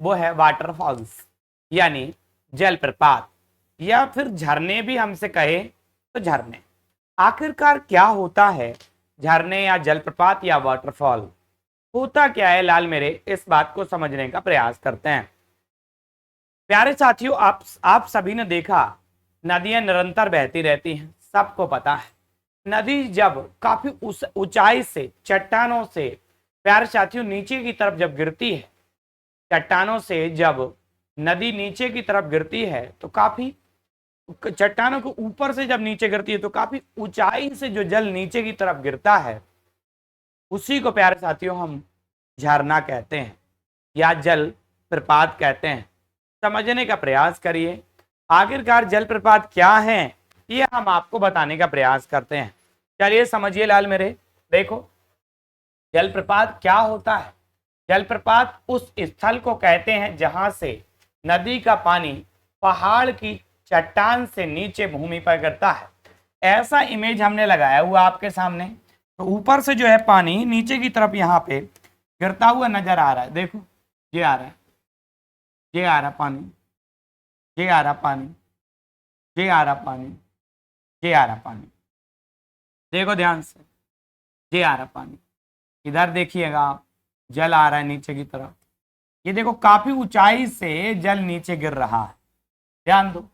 वो है वाटरफॉल्स यानी जलप्रपात, या फिर झरने भी हमसे कहे तो झरने। आखिरकार क्या होता है झरने या जलप्रपात या वाटरफॉल, होता क्या है लाल मेरे, इस बात को समझने का प्रयास करते हैं। प्यारे साथियों, आप सभी ने देखा नदियां निरंतर बहती रहती हैं, सबको पता है। नदी जब काफी ऊंचाई से चट्टानों से प्यारे साथियों नीचे की तरफ जब गिरती है, चट्टानों से जब नदी नीचे की तरफ गिरती है तो काफी चट्टानों के ऊपर से जब नीचे गिरती है तो काफी ऊंचाई से जो जल नीचे की तरफ गिरता है उसी को प्यारे साथियों हम झरना कहते हैं या जल प्रपात कहते हैं। समझने का प्रयास करिए, आखिरकार जलप्रपात क्या है ये हम आपको बताने का प्रयास करते हैं। चलिए समझिए लाल मेरे, देखो जलप्रपात क्या होता है। जलप्रपात उस स्थल को कहते हैं जहां से नदी का पानी पहाड़ की चट्टान से नीचे भूमि पर गिरता है। ऐसा इमेज हमने लगाया हुआ आपके सामने, तो ऊपर से जो है पानी नीचे की तरफ यहाँ पे गिरता हुआ नजर आ रहा है। देखो ये आ रहा है, ये आ रहा पानी, ये आ रहा पानी, ये आ रहा पानी, ये आ रहा पानी। देखो ध्यान से, ये आ रहा पानी, इधर देखिएगा आप, जल आ रहा है नीचे की तरफ। ये देखो काफी ऊंचाई से जल नीचे गिर रहा है, ध्यान दो,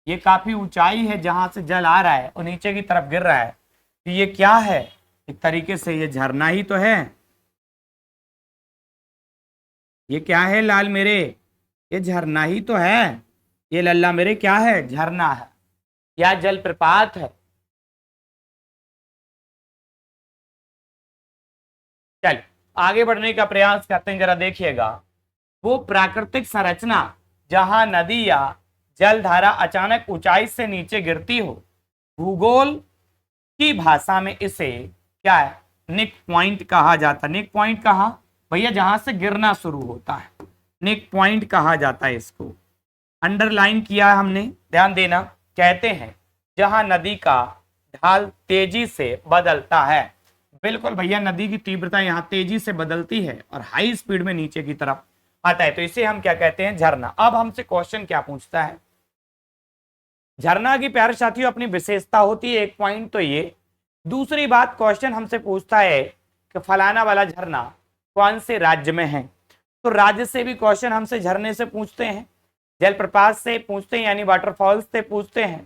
ये काफी ऊंचाई है जहां से जल आ रहा है और नीचे की तरफ गिर रहा है। तो ये क्या है, एक तरीके से ये झरना ही तो है। ये क्या है लाल मेरे, ये झरना ही तो है। ये लल्ला मेरे क्या है, झरना है या जलप्रपात है। चल आगे बढ़ने का प्रयास करते हैं, जरा देखिएगा। वो प्राकृतिक संरचना जहां नदी या जलधारा अचानक ऊंचाई से नीचे गिरती हो, भूगोल की भाषा में इसे क्या है, निक पॉइंट कहा जाता है। निक पॉइंट कहा भैया, जहां से गिरना शुरू होता है, निक पॉइंट कहा जाता है। इसको अंडरलाइन किया हमने, ध्यान देना। कहते हैं जहां नदी का ढाल तेजी से बदलता है। बिल्कुल भैया, नदी की तीव्रता यहाँ तेजी से बदलती है और हाई स्पीड में नीचे की तरफ आता है, तो इसे हम क्या कहते हैं, झरना। अब हमसे क्वेश्चन क्या पूछता है, झरना की प्यारे साथियों अपनी विशेषता होती है, एक पॉइंट तो ये। दूसरी बात, क्वेश्चन हमसे पूछता है कि फलाना वाला झरना कौन से राज्य में है। तो राज्य से भी क्वेश्चन हमसे झरने से पूछते हैं, जलप्रपात से पूछते हैं यानी वाटरफॉल्स से पूछते हैं।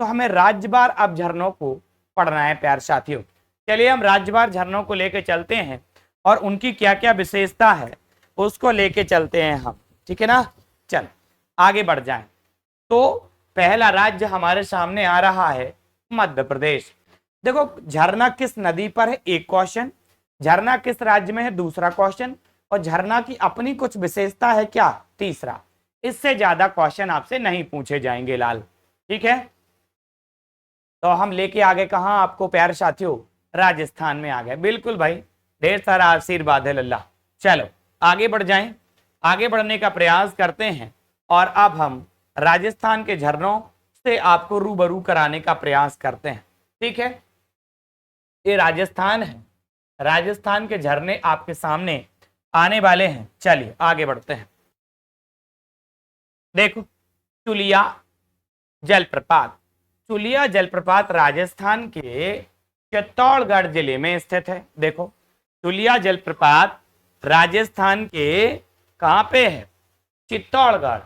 तो हमें राज्यवार अब झरनों को पढ़ना है प्यारे साथियों। चलिए हम राज्यवार झरनों को लेके चलते हैं और उनकी क्या क्या विशेषता है उसको लेके चलते हैं हम, ठीक है ना। चल आगे बढ़ जाएं। तो पहला राज्य हमारे सामने आ रहा है मध्य प्रदेश। देखो झरना किस नदी पर है, एक क्वेश्चन, झरना किस राज्य में है, दूसरा क्वेश्चन, और झरना की अपनी कुछ विशेषता है क्या, तीसरा। इससे ज्यादा क्वेश्चन आपसे नहीं पूछे जाएंगे लाल, ठीक है। तो हम लेके आगे कहां आपको प्यारे साथियों, राजस्थान में आ गए। बिल्कुल भाई, ढेर सारा आशीर्वाद है लल्ला। चलो आगे बढ़ जाएं, आगे बढ़ने का प्रयास करते हैं और अब हम राजस्थान के झरनों से आपको रूबरू कराने का प्रयास करते हैं, ठीक है। ये राजस्थान है, राजस्थान के झरने आपके सामने आने वाले हैं। चलिए आगे बढ़ते हैं। देखो चुलिया जलप्रपात, चुलिया जलप्रपात राजस्थान के चित्तौड़गढ़ जिले में स्थित है। देखो चुलिया जलप्रपात राजस्थान के कहां पे है, चित्तौड़गढ़।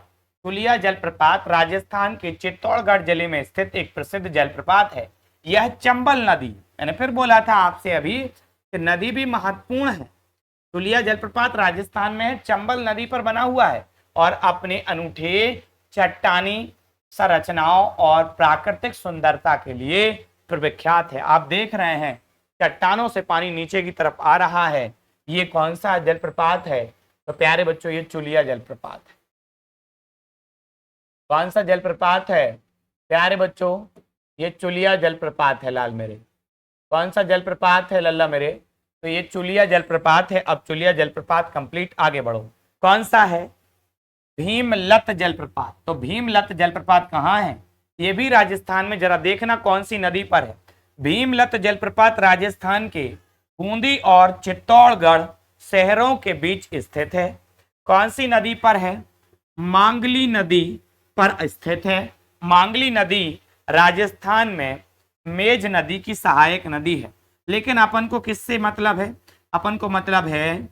चुलिया जलप्रपात राजस्थान के चित्तौड़गढ़ जिले में स्थित एक प्रसिद्ध जलप्रपात है। यह चंबल नदी, मैंने फिर बोला था आपसे अभी कि नदी भी महत्वपूर्ण है। चुलिया जलप्रपात राजस्थान में है, चंबल नदी पर बना हुआ है और अपने अनूठे चट्टानी संरचनाओं और प्राकृतिक सुंदरता के लिए विख्यात है। आप देख रहे हैं चट्टानों से पानी नीचे की तरफ आ रहा है। ये कौन सा जलप्रपात है, तो प्यारे बच्चों ये चुलिया जलप्रपात है। कौन सा जलप्रपात है प्यारे बच्चों, ये चुलिया जलप्रपात है लाल मेरे। कौन सा जलप्रपात है लल्ला मेरे, तो ये चुलिया जलप्रपात है। अब चुलिया जलप्रपात कंप्लीट, आगे बढ़ो। कौन सा है, भीमलत जलप्रपात। तो भीमलत जलप्रपात कहाँ है, ये भी राजस्थान में, जरा देखना कौन सी नदी पर है। भीमलत जलप्रपात राजस्थान के बूंदी और चित्तौड़गढ़ शहरों के बीच स्थित है। कौन सी नदी पर है? मांगली नदी पर स्थित है। मांगली नदी राजस्थान में मेज नदी की सहायक नदी है। लेकिन अपन को किससे मतलब है? अपन को मतलब है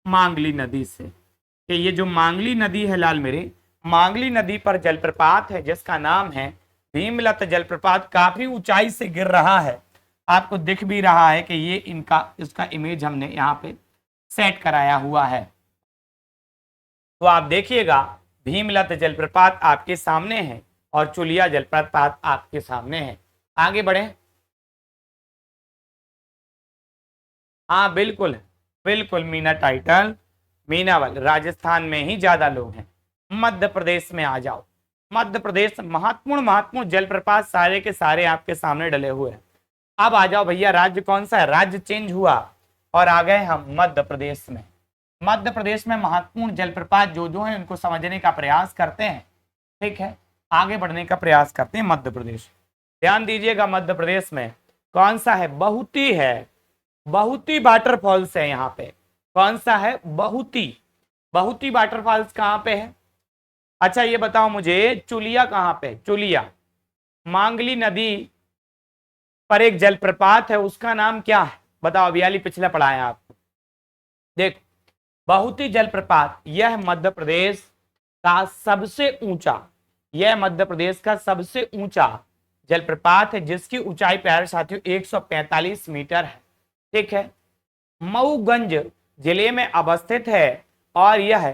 मांगली नदी से, कि ये जो मांगली नदी है लाल मेरे, मांगली नदी पर जलप्रपात है जिसका नाम है भीमलत जलप्रपात, काफी ऊंचाई से गिर रहा है। आपको दिख भी रहा है कि ये इसका इमेज हमने यहाँ पे सेट कराया हुआ है। तो आप देखिएगा भीमलत जलप्रपात आपके सामने है और चुलिया जलप्रपात आपके सामने है। आगे बढ़े। हाँ बिल्कुल बिल्कुल, मीना टाइटल, मीनावल राजस्थान में ही ज्यादा लोग हैं। मध्य प्रदेश में आ जाओ। मध्य प्रदेश महत्वपूर्ण महत्वपूर्ण जलप्रपात सारे के सारे आपके सामने डले हुए हैं। अब आ जाओ भैया, राज्य कौन सा है? राज्य चेंज हुआ और आ गए हम मध्य प्रदेश में। मध्य प्रदेश में महत्वपूर्ण जलप्रपात जो है उनको समझने का प्रयास करते हैं। ठीक है, आगे बढ़ने का प्रयास करते हैं। मध्य प्रदेश, ध्यान दीजिएगा, मध्य प्रदेश में कौन सा है? बहुती है। बहुती वाटरफॉल्स है यहाँ पे। कौन सा है? बहुती। बहुती वाटरफॉल्स कहाँ पे है? अच्छा ये बताओ मुझे, चुलिया कहाँ पे? चुलिया मांगली नदी पर एक जलप्रपात है, उसका नाम क्या है? बताओ, अभियाली पिछला पढ़ाया आपको। देखो, बहुती जलप्रपात, यह मध्य प्रदेश का सबसे ऊंचा, यह मध्य प्रदेश का सबसे ऊंचा जलप्रपात है जिसकी ऊंचाई प्यारे साथियों 145 मीटर है। ठीक है, मऊगंज जिले में अवस्थित है और यह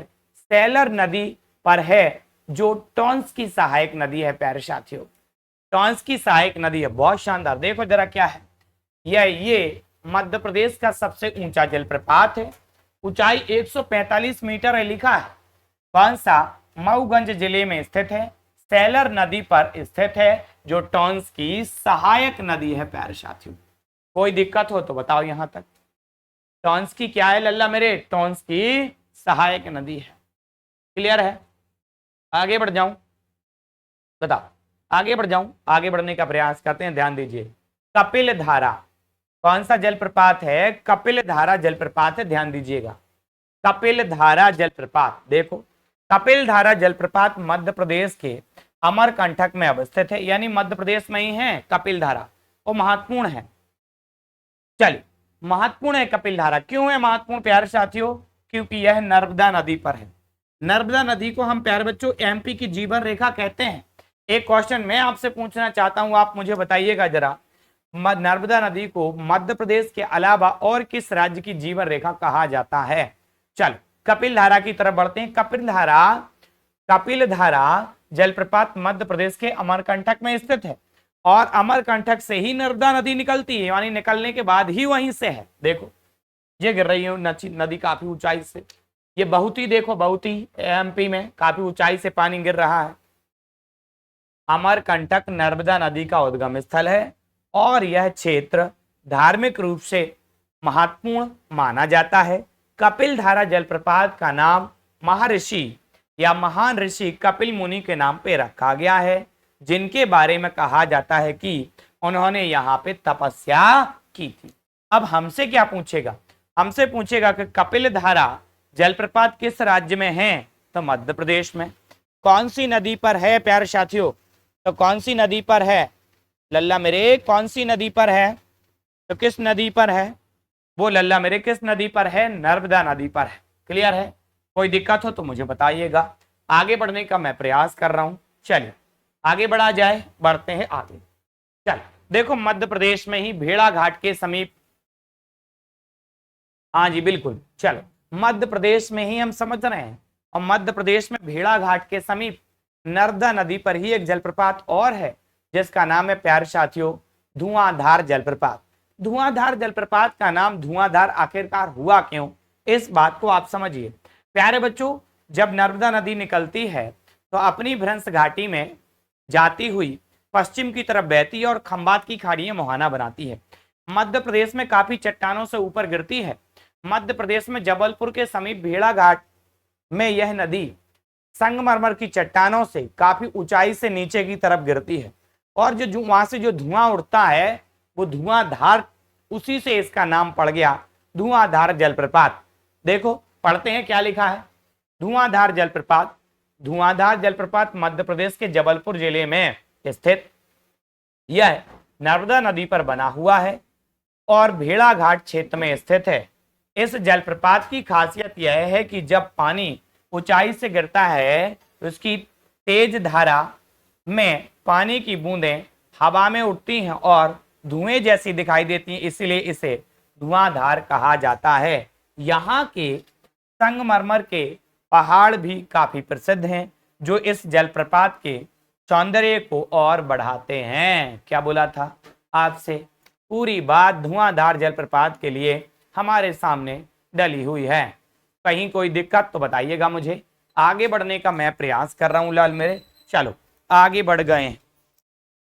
सेलर नदी पर है जो टॉन्स की सहायक नदी है। प्यारे साथियों, टॉन्स की सहायक नदी है। बहुत शानदार। देखो जरा क्या है, ये मध्य प्रदेश का सबसे ऊंचा जलप्रपात है, ऊंचाई 145 मीटर है। लिखा है कौन सा? मऊगंज जिले में स्थित है, सेलर नदी पर स्थित है जो टॉन्स की सहायक नदी है। प्यारे साथियों, कोई दिक्कत हो तो बताओ यहां तक। टॉन्स की क्या है लल्ला मेरे? टॉन्स की सहायक नदी है। क्लियर है? आगे बढ़ जाऊं, बताओ, आगे बढ़ जाऊं। आगे बढ़ने का प्रयास करते हैं। ध्यान दीजिए, कपिल धारा कौन सा जलप्रपात है? कपिल धारा जलप्रपात है। ध्यान दीजिएगा, कपिल धारा जलप्रपात। देखो, कपिल धारा जलप्रपात मध्य प्रदेश के अमरकंटक में अवस्थित है, यानी मध्य प्रदेश में ही है कपिल धारा। वो महत्वपूर्ण है। चलिए, महत्वपूर्ण है कपिल धारा। क्यों है महत्वपूर्ण प्यारे साथियों? क्योंकि यह नर्मदा नदी पर है। नर्मदा नदी को हम प्यारे बच्चों एमपी की जीवन रेखा कहते हैं। एक क्वेश्चन मैं आपसे पूछना चाहता हूं, आप मुझे बताइएगा जरा, नर्मदा नदी को मध्य प्रदेश के अलावा और किस राज्य की जीवन रेखा कहा जाता है? चलो कपिल धारा की तरफ बढ़ते हैं। कपिल धारा जलप्रपात मध्य प्रदेश के अमरकंटक में स्थित है और अमरकंटक से ही नर्मदा नदी निकलती है, यानी निकलने के बाद ही वहीं से है। देखो ये गिर रही है नदी काफी ऊंचाई से। ये बहुती देखो, बहुती एमपी में काफी ऊंचाई से पानी गिर रहा है। अमरकंटक नर्मदा नदी का उद्गम स्थल है और यह क्षेत्र धार्मिक रूप से महत्वपूर्ण माना जाता है। कपिल धारा जलप्रपात का नाम महर्षि या महान ऋषि कपिल मुनि के नाम पे रखा गया है, जिनके बारे में कहा जाता है कि उन्होंने यहाँ पे तपस्या की थी। अब हमसे क्या पूछेगा? हमसे पूछेगा कि कपिल धारा जलप्रपात किस राज्य में है? तो मध्य प्रदेश में। कौन सी नदी पर है प्यारे साथियों? तो कौन सी नदी पर है लल्ला मेरे? कौन सी नदी पर है? तो किस नदी पर है वो लल्ला मेरे? किस नदी पर है? नर्मदा नदी पर है। क्लियर है? कोई दिक्कत हो तो मुझे बताइएगा। आगे बढ़ने का मैं प्रयास कर रहा हूं। चलिए आगे बढ़ा जाए, बढ़ते हैं आगे। चल देखो, मध्य प्रदेश में ही भेड़ा घाट के समीप, हाँ जी बिल्कुल, चलो मध्य प्रदेश में ही हम समझ रहे हैं, और मध्य प्रदेश में भेड़ा घाट के समीप नर्मदा नदी पर ही एक जलप्रपात और है जिसका नाम है प्यारे साथियों धुआंधार जलप्रपात। धुआंधार जलप्रपात का नाम धुआंधार आखिरकार हुआ क्यों, इस बात को आप समझिए। प्यारे बच्चों, जब नर्मदा नदी निकलती है तो अपनी भ्रंश घाटी में जाती हुई पश्चिम की तरफ बहती है और खंबात की खाड़ियां मुहाना बनाती है। मध्य प्रदेश में काफी चट्टानों से ऊपर गिरती है। मध्य प्रदेश में जबलपुर के समीप भेड़ा घाट में यह नदी संगमरमर की चट्टानों से काफी ऊंचाई से नीचे की तरफ गिरती है और जो वहां से जो धुआं उड़ता है वो धुआंधार, उसी से इसका नाम पड़ गया धुआंधार जलप्रपात। देखो पढ़ते हैं क्या लिखा है, धुआंधार जलप्रपात, धुआंधार जलप्रपात मध्य प्रदेश के जबलपुर जिले में स्थित, यह नर्मदा नदी पर बना हुआ है और भेड़ाघाट क्षेत्र में स्थित है। इस जलप्रपात की खासियत यह है कि जब पानी ऊंचाई से गिरता है तो उसकी तेज धारा में पानी की बूंदें हवा में उड़ती हैं और धुएं जैसी दिखाई देती हैं, इसलिए इसे धुआंधार कहा जाता है। यहाँ के संगमरमर के पहाड़ भी काफी प्रसिद्ध हैं जो इस जलप्रपात के सौंदर्य को और बढ़ाते हैं। क्या बोला था आपसे, पूरी बात धुआंधार जलप्रपात के लिए हमारे सामने डली हुई है। कहीं कोई दिक्कत तो बताइएगा मुझे। आगे बढ़ने का मैं प्रयास कर रहा हूं लाल मेरे। चलो आगे बढ़ गए हैं,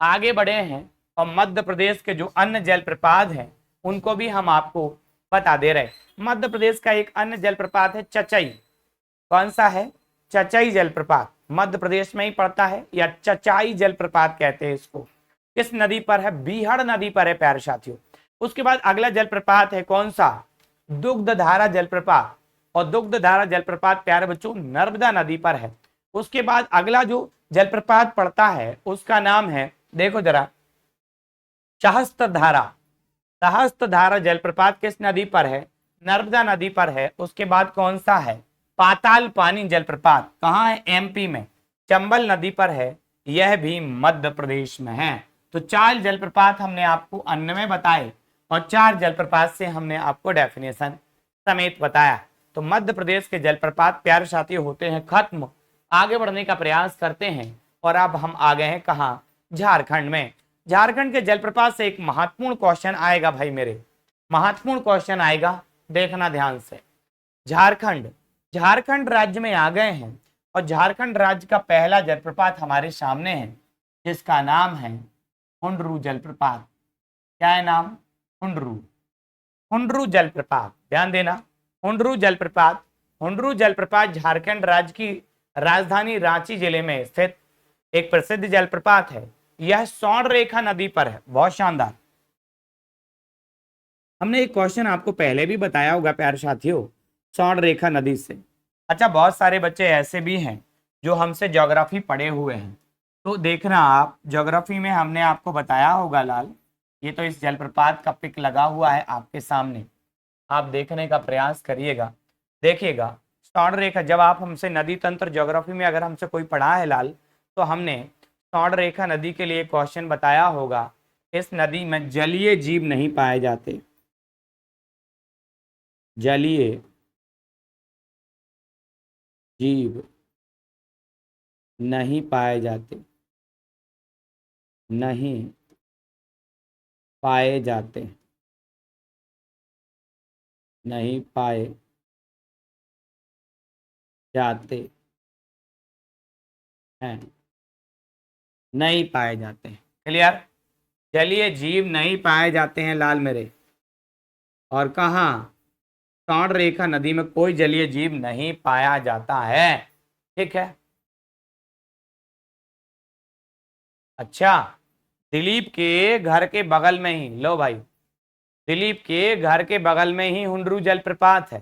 आगे बढ़े हैं और मध्य प्रदेश के जो अन्य जलप्रपात हैं उनको भी हम आपको बता दे रहे। मध्य प्रदेश का एक अन्य जलप्रपात है चचई। कौन सा है? चचई जलप्रपात, मध्य प्रदेश में ही पड़ता है, या चचाई जलप्रपात कहते हैं इसको। किस नदी पर है? बीहड़ नदी पर है प्यारे साथियों। उसके बाद अगला जलप्रपात है कौन सा? दुग्धधारा जलप्रपात, और दुग्धधारा जलप्रपात प्यारे बच्चों नर्मदा नदी पर है। उसके बाद अगला जो जलप्रपात पड़ता है उसका नाम है, देखो जरा, सहस्त्रधारा। सहस्त्रधारा जलप्रपात किस नदी पर है? नर्मदा नदी पर है। उसके बाद कौन सा है? पाताल पानी जलप्रपात, कहाँ है? एमपी में, चंबल नदी पर है, यह भी मध्य प्रदेश में है। तो 4 जलप्रपात हमने आपको अन्य में बताए और 4 जलप्रपात से हमने आपको डेफिनेशन समेत बताया। तो मध्य प्रदेश के जलप्रपात प्यारे साथी होते हैं खत्म। आगे बढ़ने का प्रयास करते हैं और अब हम आ गए हैं कहाँ? झारखंड में। झारखंड के जलप्रपात से एक महत्वपूर्ण क्वेश्चन आएगा भाई मेरे, महत्वपूर्ण क्वेश्चन आएगा, देखना ध्यान से। झारखंड, झारखंड राज्य में आ गए हैं और झारखंड राज्य का पहला जलप्रपात हमारे सामने है जिसका नाम है हुंडरू जलप्रपात। क्या है नाम? हुंडरू, हुंडरू जलप्रपात। ध्यान देना, हुंडरू जलप्रपात। हुंडरू जलप्रपात झारखंड राज्य की राजधानी रांची जिले में स्थित एक प्रसिद्ध जलप्रपात है। यह स्वर्ण रेखा नदी पर है। बहुत शानदार। हमने एक क्वेश्चन आपको पहले भी बताया होगा प्यारे साथियों, स्वर्ण रेखा नदी से। अच्छा, बहुत सारे बच्चे ऐसे भी हैं जो हमसे ज्योग्राफी पढ़े हुए हैं, तो देखना आप, ज्योग्राफी में हमने आपको बताया होगा लाल, ये तो इस जलप्रपात का पिक लगा हुआ है आपके सामने, आप देखने का प्रयास करिएगा, देखिएगा। स्वर्ण रेखा, जब आप हमसे नदी तंत्र ज्योग्राफी में अगर हमसे कोई पढ़ा है लाल, तो हमने स्वर्ण रेखा नदी के लिए क्वेश्चन बताया होगा। इस नदी में जलीय जीव नहीं पाए जाते, जलीय जीव नहीं पाए जाते, नहीं पाए जाते, नहीं पाए जाते हैं, नहीं पाए जाते हैं। क्लियर? जलीय जीव नहीं पाए जाते हैं लाल मेरे। और कहाँ? स्वर्ण रेखा नदी में कोई जलीय जीव नहीं पाया जाता है। ठीक है। अच्छा, दिलीप के घर के बगल में ही, लो भाई, दिलीप के घर के बगल में ही हुंडरू जलप्रपात है।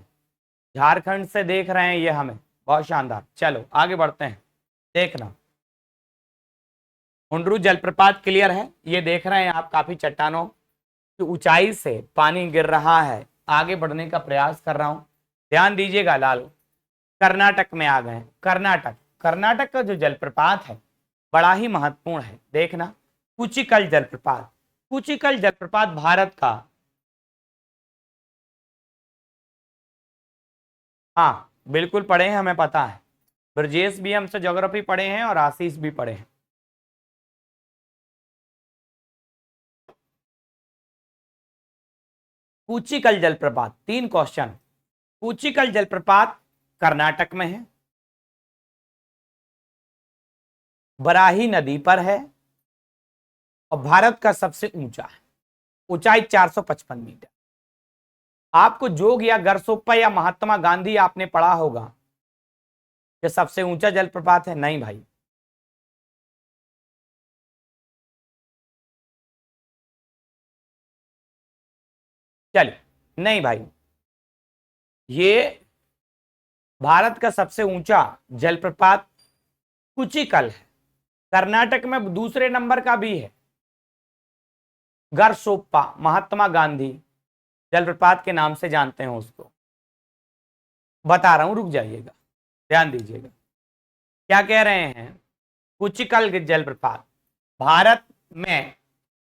झारखंड से देख रहे हैं ये हमें, बहुत शानदार। चलो आगे बढ़ते हैं, देखना हुंडरू जलप्रपात क्लियर है। ये देख रहे हैं आप, काफी चट्टानों की ऊंचाई से पानी गिर रहा है। आगे बढ़ने का प्रयास कर रहा हूं, ध्यान दीजिएगा लाल। कर्नाटक में आ गए। कर्नाटक, कर्नाटक का जो जलप्रपात है बड़ा ही महत्वपूर्ण है, देखना। कुचिकल जलप्रपात, कुचिकल जलप्रपात भारत का, हाँ बिल्कुल पढ़े हैं, हमें पता है। ब्रजेश भी हमसे ज्योग्राफी पढ़े हैं और आशीष भी पढ़े हैं। कुचिकल जलप्रपात, 3 क्वेश्चन। कुचिकल जलप्रपात कर्नाटक में है, बराही नदी पर है और भारत का सबसे ऊंचा है, ऊंचाई 455 मीटर। आपको जोग या गरसोप्पा या महात्मा गांधी आपने पढ़ा होगा, ये सबसे ऊंचा जलप्रपात है? नहीं भाई, चलिए नहीं भाई, ये भारत का सबसे ऊंचा जलप्रपात कुचिकल है। कर्नाटक में दूसरे नंबर का भी है गरसोप्पा, महात्मा गांधी जलप्रपात के नाम से जानते हैं उसको। बता रहा हूं, रुक जाइएगा, ध्यान दीजिएगा। क्या कह रहे हैं? कुचिकल जलप्रपात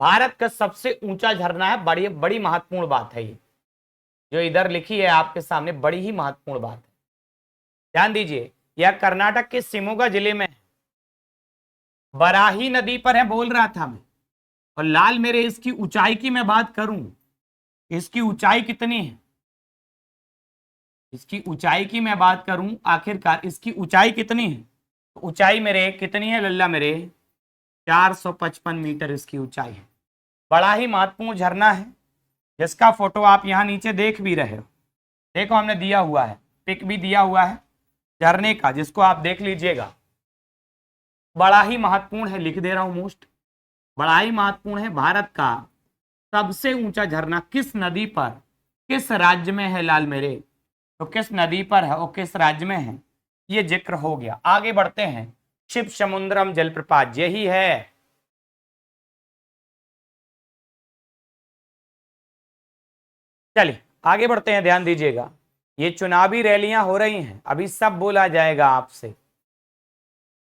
भारत का सबसे ऊंचा झरना है। बड़ी बड़ी महत्वपूर्ण बात है ये जो इधर लिखी है आपके सामने, बड़ी ही महत्वपूर्ण बात है, ध्यान दीजिए। यह कर्नाटक के शिमोगा जिले में है, बराही नदी पर है, बोल रहा था मैं। और लाल मेरे इसकी ऊंचाई की मैं बात करूं, इसकी ऊंचाई कितनी है, इसकी ऊंचाई की मैं बात करूं, आखिरकार इसकी ऊंचाई कितनी है? ऊंचाई मेरे कितनी है लल्ला मेरे? 455 मीटर इसकी ऊंचाई है। बड़ा ही महत्वपूर्ण झरना है जिसका फोटो आप यहां नीचे देख भी रहे हो। देखो हमने दिया हुआ है, पिक भी दिया हुआ है झरने का, जिसको आप देख लीजिएगा। बड़ा ही महत्वपूर्ण है, लिख दे रहा हूं मोस्ट, बड़ा ही महत्वपूर्ण है। भारत का सबसे ऊंचा झरना किस नदी पर, किस राज्य में है लाल मेरे? तो किस नदी पर है और किस राज्य में है, ये जिक्र हो गया। आगे बढ़ते हैं। शिव समुद्रम जलप्रपात यही है। चलिए आगे बढ़ते हैं, ध्यान दीजिएगा। ये चुनावी रैलियां हो रही हैं, अभी सब बोला जाएगा आपसे।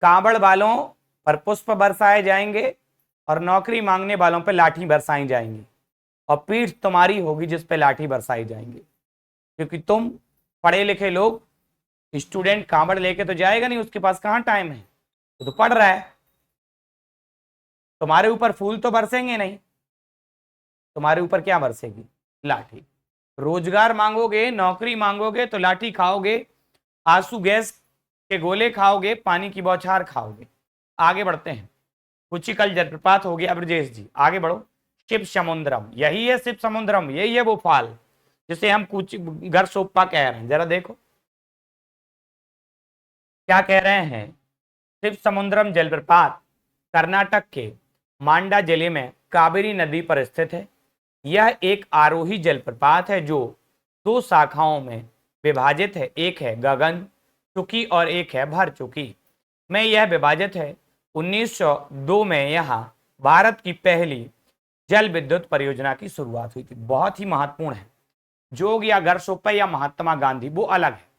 कांवड़ वालों पर पुष्प बरसाए जाएंगे और नौकरी मांगने वालों पर लाठी बरसाई जाएंगी, और पीठ तुम्हारी होगी जिस पे लाठी बरसाई जाएंगी, क्योंकि तुम पढ़े लिखे लोग, स्टूडेंट कांवड़ लेके तो जाएगा नहीं, उसके पास कहां टाइम है, तो पढ़ रहा है। तुम्हारे ऊपर फूल तो बरसेंगे नहीं, तुम्हारे ऊपर क्या बरसेगी? लाठी। रोजगार मांगोगे, नौकरी मांगोगे तो लाठी खाओगे, आंसू गैस के गोले खाओगे, पानी की बौछार खाओगे। आगे बढ़ते हैं। कुचिकल जलप्रपात हो गया। ब्रजेश जी आगे बढ़ो। शिव समुद्रम, यही है शिव समुद्रम, यही है वो फाल जिसे हम कुछ गरसोप्पा कह रहे हैं। जरा देखो क्या कह रहे हैं। शिव समुद्रम जलप्रपात कर्नाटक के मांडा जिले में कावेरी नदी पर स्थित है। यह एक आरोही जलप्रपात है जो दो शाखाओं में विभाजित है, एक है गगन चुकी और एक है भर चुकी में यह विभाजित है। 1902 में यहाँ भारत की पहली जल विद्युत परियोजना की शुरुआत हुई थी। बहुत ही महत्वपूर्ण है। जोग या गरसोप्पा या महात्मा गांधी वो अलग है।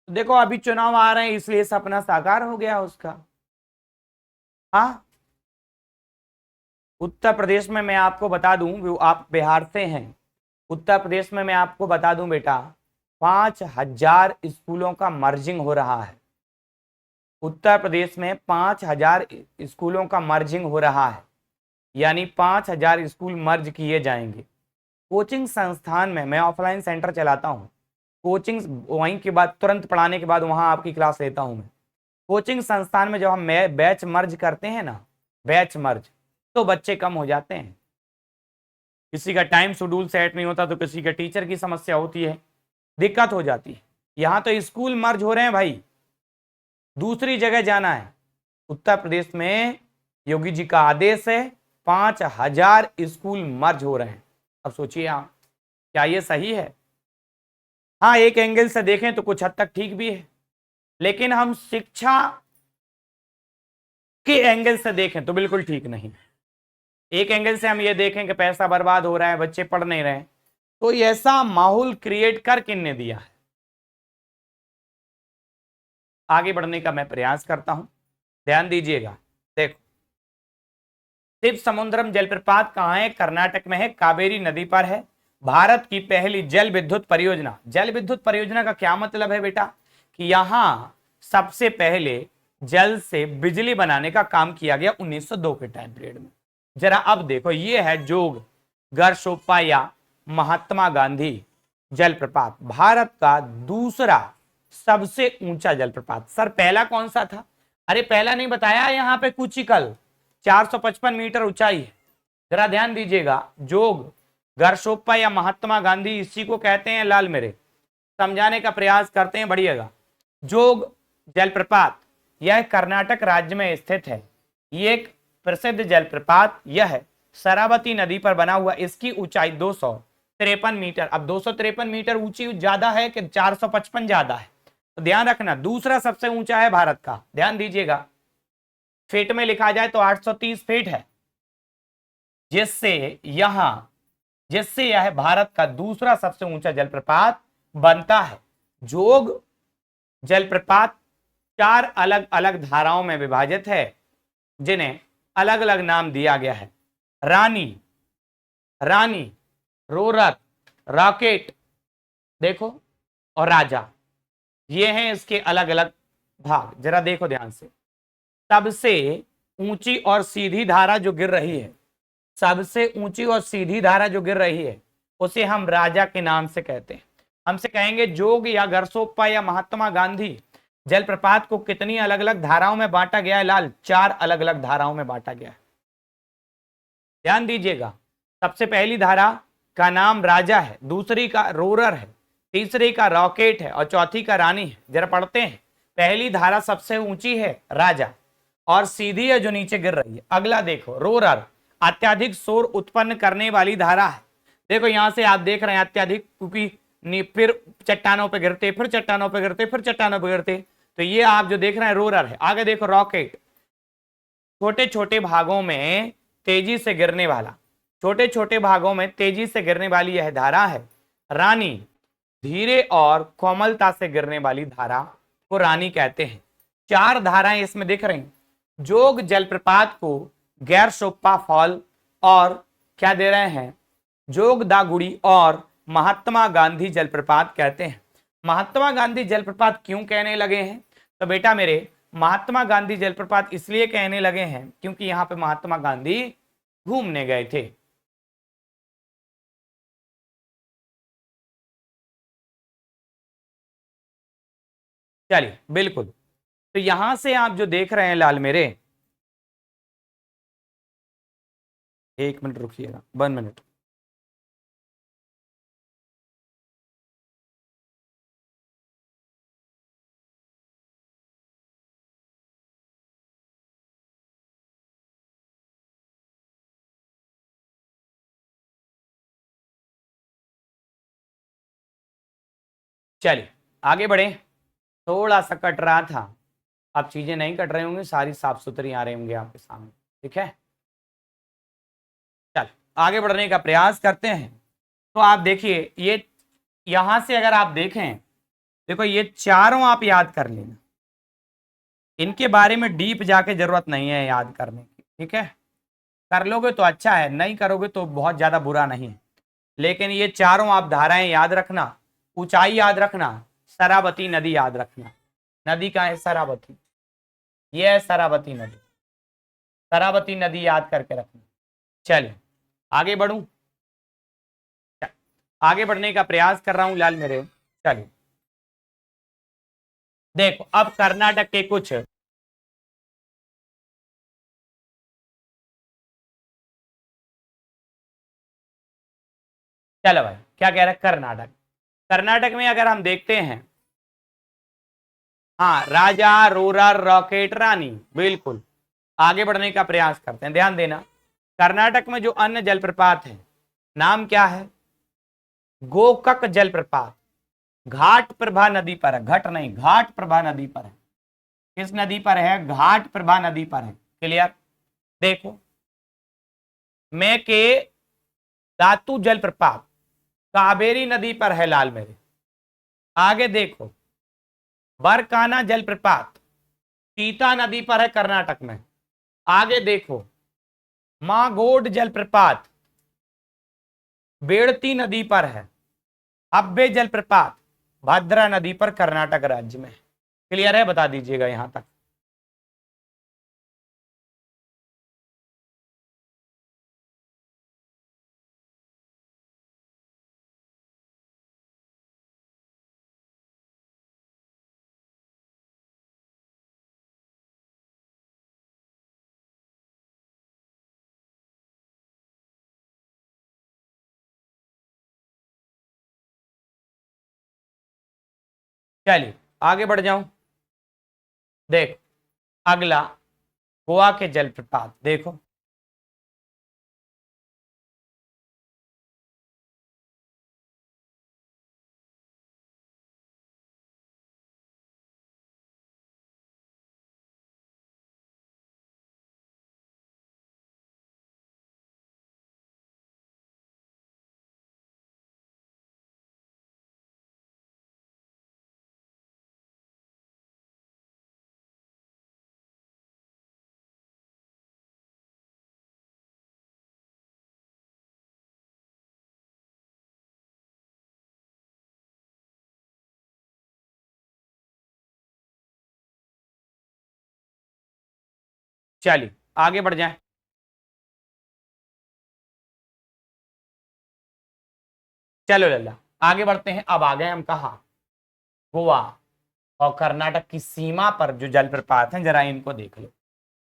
देखो अभी चुनाव आ रहे हैं इसलिए सपना साकार हो गया उसका। हाँ, उत्तर प्रदेश में मैं आपको बता दूं, आप बिहार से हैं, उत्तर प्रदेश में मैं आपको बता दूं बेटा, 5,000 स्कूलों का मर्जिंग हो रहा है। उत्तर प्रदेश में 5,000 स्कूलों का मर्जिंग हो रहा है, यानी 5,000 स्कूल मर्ज किए जाएंगे। कोचिंग संस्थान में मैं ऑफलाइन सेंटर चलाता हूँ, कोचिंग वहीं के बाद तुरंत पढ़ाने के बाद वहां आपकी क्लास लेता हूं मैं। कोचिंग संस्थान में जब हम बैच मर्ज करते हैं ना, बैच मर्ज, तो बच्चे कम हो जाते हैं। किसी का टाइम शेड्यूल सेट नहीं होता तो किसी का टीचर की समस्या होती है, दिक्कत हो जाती है। यहां तो स्कूल मर्ज हो रहे हैं भाई, दूसरी जगह जाना है। उत्तर प्रदेश में योगी जी का आदेश है, 5,000 स्कूल मर्ज हो रहे हैं। अब सोचिए आप, क्या ये सही है? हाँ, एक एंगल से देखें तो कुछ हद तक ठीक भी है, लेकिन हम शिक्षा के एंगल से देखें तो बिल्कुल ठीक नहीं। एक एंगल से हम ये देखें कि पैसा बर्बाद हो रहा है, बच्चे पढ़ नहीं रहे, तो ऐसा माहौल क्रिएट कर किसने दिया है? आगे बढ़ने का मैं प्रयास करता हूं, ध्यान दीजिएगा। देखो शिव समुद्रम जलप्रपात कहां है? कर्नाटक में है, कावेरी नदी पर है। भारत की पहली जल विद्युत परियोजना। जल विद्युत परियोजना का क्या मतलब है बेटा? कि यहां सबसे पहले जल से बिजली बनाने का काम किया गया 1902 के टाइम पीरियड में। जरा अब देखो, ये है जोग गरसोप्पा या महात्मा गांधी जलप्रपात, भारत का दूसरा सबसे ऊंचा जलप्रपात। सर पहला कौन सा था? अरे पहला नहीं बताया, यहां पे कुचिकल 455 मीटर ऊंचाई है। जरा ध्यान दीजिएगा, जोग गरसोप्पा या महात्मा गांधी इसी को कहते हैं लाल मेरे, समझाने का प्रयास करते हैं, बढ़िएगा। जोग जलप्रपात यह कर्नाटक राज्य में स्थित है। ये एक प्रसिद्ध जलप्रपात यह शरावती नदी पर बना हुआ। इसकी ऊंचाई 253 मीटर। अब 253 मीटर ऊंची ज्यादा है कि 455 ज्यादा है? तो ध्यान रखना, दूसरा सबसे ऊंचा है भारत का, ध्यान दीजिएगा। फीट में लिखा जाए तो 830 फीट है, जिससे यह भारत का दूसरा सबसे ऊंचा जलप्रपात बनता है। जोग जलप्रपात 4 अलग अलग धाराओं में विभाजित है, जिन्हें अलग अलग नाम दिया गया है। रानी, रोरर, रॉकेट, देखो, और राजा। ये हैं इसके अलग अलग भाग। जरा देखो ध्यान से, सबसे ऊंची और सीधी धारा जो गिर रही है, सबसे ऊंची और सीधी धारा जो गिर रही है, उसे हम राजा के नाम से कहते हैं। हमसे कहेंगे जोग या गरसोप्पा या महात्मा गांधी जलप्रपात को कितनी अलग अलग धाराओं में बांटा गया है? लाल, 4 अलग अलग धाराओं में बांटा गया है। ध्यान दीजिएगा, सबसे पहली धारा का नाम राजा है, दूसरी का रोरर है, तीसरी का रॉकेट है और चौथी का रानी है। जरा पढ़ते हैं। पहली धारा सबसे ऊंची है राजा, और सीधी है जो नीचे गिर रही है। अगला देखो, रोरर, अत्यधिक शोर उत्पन्न करने वाली धारा है। देखो यहां से आप देख रहे हैं अत्यधिक, क्योंकि फिर चट्टानों पे गिरते, फिर चट्टानों पे गिरते, फिर चट्टानों पे गिरते, तो ये आप जो देख रहे हैं रोरर है। आगे देखो रॉकेट, छोटे छोटे भागों में तेजी से गिरने वाला, छोटे छोटे भागों में तेजी से गिरने वाली यह धारा है। रानी, धीरे और कोमलता से गिरने वाली धारा को रानी कहते हैं। 4 धाराएं इसमें दिख रही। जोग जलप्रपात को गैरसोप्पा फॉल और क्या दे रहे हैं, जोग दागुड़ी और महात्मा गांधी जलप्रपात कहते हैं। महात्मा गांधी जलप्रपात क्यों कहने लगे हैं? तो बेटा मेरे, महात्मा गांधी जलप्रपात इसलिए कहने लगे हैं क्योंकि यहां पे महात्मा गांधी घूमने गए थे। चलिए, बिल्कुल। तो यहां से आप जो देख रहे हैं लाल मेरे, 1 मिनट रुकिएगा, 1 मिनट। चलिए आगे बढ़े। थोड़ा सा कट रहा था, अब चीजें नहीं कट रही होंगी, सारी साफ सुथरी आ रही होंगी आपके सामने। ठीक है, चल आगे बढ़ने का प्रयास करते हैं। तो आप देखिए, ये यहां से अगर आप देखें, देखो ये चारों आप याद कर लेना, इनके बारे में डीप जाके जरूरत नहीं है याद करने की। ठीक है, कर लोगे तो अच्छा है, नहीं करोगे तो बहुत ज्यादा बुरा नहीं है। लेकिन ये चारों आप धाराएं याद रखना, ऊंचाई याद रखना, शरावती नदी याद रखना। नदी कहाँ है? शरावती, ये है शरावती नदी। शरावती नदी याद करके रखना। चलिए आगे बढ़ूं, आगे बढ़ने का प्रयास कर रहा हूं लाल मेरे। चलिए देखो, अब कर्नाटक के कुछ, चलो भाई क्या कह रहे हैं, कर्नाटक। कर्नाटक में अगर हम देखते हैं, हाँ, राजा, रोरर, रॉकेट, रानी, बिल्कुल। आगे बढ़ने का प्रयास करते हैं, ध्यान देना। कर्नाटक में जो अन्य जलप्रपात है, नाम क्या है? गोकक जलप्रपात। घाट प्रभा नदी पर है, घट नहीं, घाट प्रभा नदी पर है। किस नदी पर है? घाट प्रभा नदी पर है। क्लियर? देखो, मैं के दातु जलप्रपात कावेरी नदी पर है लाल मेरे। आगे देखो, बरकाना जलप्रपात सीता नदी पर है कर्नाटक में। आगे देखो, मागोड जलप्रपात बेड़ती नदी पर है। अब्बे जलप्रपात भद्रा नदी पर कर्नाटक राज्य में। क्लियर है? बता दीजिएगा यहां तक। चलिए आगे बढ़ जाऊं। देख, अगला गोवा के जलप्रपात देखो, चलिए आगे बढ़ जाए। चलो लल्ला आगे बढ़ते हैं। अब आ गए हम कहा, गोवा और कर्नाटक की सीमा पर जो जलप्रपात हैं, जरा इनको देख लो।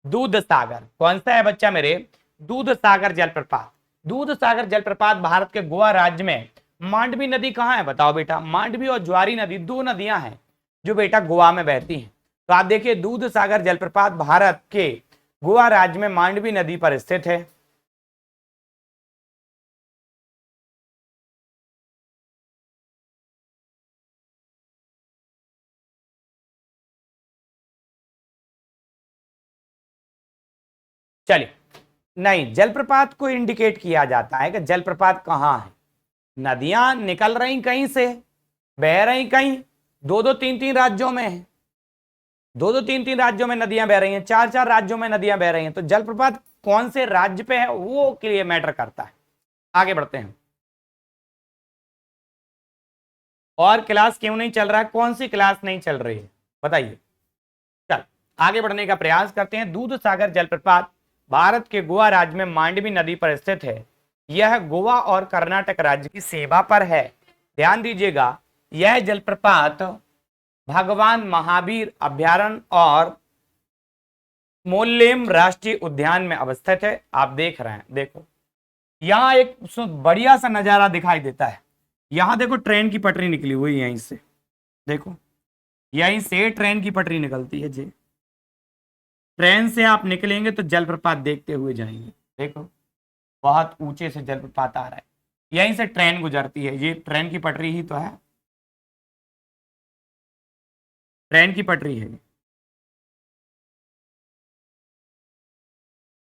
दूध सागर कौन सा है बच्चा मेरे? दूध सागर जलप्रपात। दूध सागर जलप्रपात भारत के गोवा राज्य में, मांडवी नदी कहाँ है बताओ बेटा? मांडवी और ज्वारी नदी दो नदियां हैं जो बेटा गोवा में बहती हैं। तो आप देखिए दूध सागर जलप्रपात भारत के गोवा राज्य में मांडवी नदी पर स्थित है। चलिए, नहीं, जलप्रपात को इंडिकेट किया जाता है कि जलप्रपात कहाँ है। नदियां निकल रही कहीं से, बह रही कहीं, दो दो तीन तीन राज्यों में है, दो दो तीन तीन राज्यों में नदियां बह रही हैं, चार चार राज्यों में नदियां बह रही हैं। तो जलप्रपात कौन से राज्य पे है वो के लिए मैटर करता है। आगे बढ़ते हैं। और क्लास क्यों नहीं चल रहा है? कौन सी क्लास नहीं चल रही है बताइए? चल आगे बढ़ने का प्रयास करते हैं। दूध सागर जलप्रपात भारत के गोवा राज्य में मांडवी नदी पर स्थित है। यह गोवा और कर्नाटक राज्य की सीमा पर है। ध्यान दीजिएगा, यह जलप्रपात भगवान महावीर अभयारण्य और मोल्लेम राष्ट्रीय उद्यान में अवस्थित है। आप देख रहे हैं, देखो यहां एक बढ़िया सा नजारा दिखाई देता है। यहां देखो ट्रेन की पटरी निकली हुई है यहीं से, देखो यहीं से ट्रेन की पटरी निकलती है जी। ट्रेन से आप निकलेंगे तो जलप्रपात देखते हुए जाएंगे। देखो बहुत ऊंचे से जलप्रपात आ रहा है, यहीं से ट्रेन गुजरती है। ये ट्रेन की पटरी ही तो है, ट्रेन की पटरी है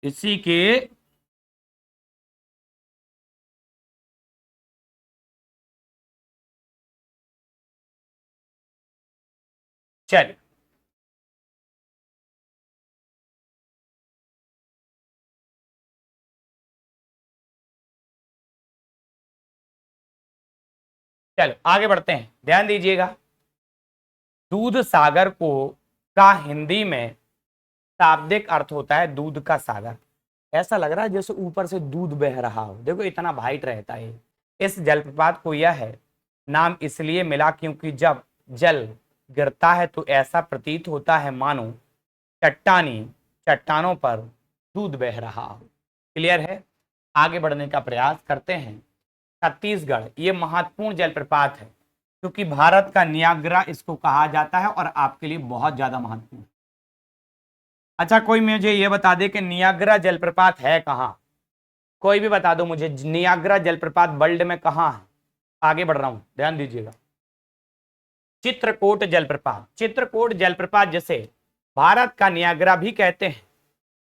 इसी के। चल चलो आगे बढ़ते हैं, ध्यान दीजिएगा। दूध सागर को का हिंदी में शाब्दिक अर्थ होता है दूध का सागर। ऐसा लग रहा है जैसे ऊपर से दूध बह रहा हो, देखो इतना वाइट रहता है। इस जलप्रपात को यह है नाम इसलिए मिला क्योंकि जब जल गिरता है तो ऐसा प्रतीत होता है मानो चट्टानी चट्टानों पर दूध बह रहा हो। क्लियर है? आगे बढ़ने का प्रयास करते हैं। छत्तीसगढ़ ये महत्वपूर्ण जलप्रपात है क्योंकि भारत का नियाग्रा इसको कहा जाता है और आपके लिए बहुत ज्यादा महत्वपूर्ण। अच्छा कोई मुझे ये बता दे कि नियाग्रा जलप्रपात है कहाँ? कोई भी बता दो मुझे, नियाग्रा जलप्रपात वर्ल्ड में कहाँ है? आगे बढ़ रहा हूं, ध्यान दीजिएगा। चित्रकूट जलप्रपात, चित्रकूट जलप्रपात जिसे भारत का नियाग्रा भी कहते हैं,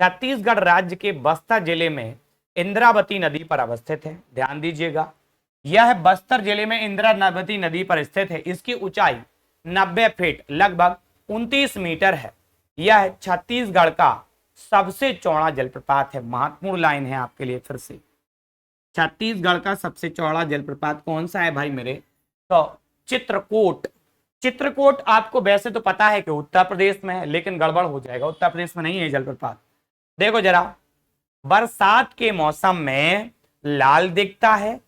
छत्तीसगढ़ राज्य के बस्तर जिले में इंद्रावती नदी पर अवस्थित है। ध्यान दीजिएगा, यह बस्तर जिले में इंद्रावती नदी पर स्थित है। इसकी ऊंचाई 90 फीट लगभग 29 मीटर है। यह छत्तीसगढ़ का सबसे चौड़ा जलप्रपात है। महत्वपूर्ण लाइन है आपके लिए फिर से, छत्तीसगढ़ का सबसे चौड़ा जलप्रपात कौन सा है भाई मेरे? तो चित्रकूट। चित्रकूट आपको वैसे तो पता है कि उत्तर प्रदेश में है, लेकिन गड़बड़ हो जाएगा, उत्तर प्रदेश में नहीं है जलप्रपात। देखो जरा, बरसात के मौसम में लाल दिखता है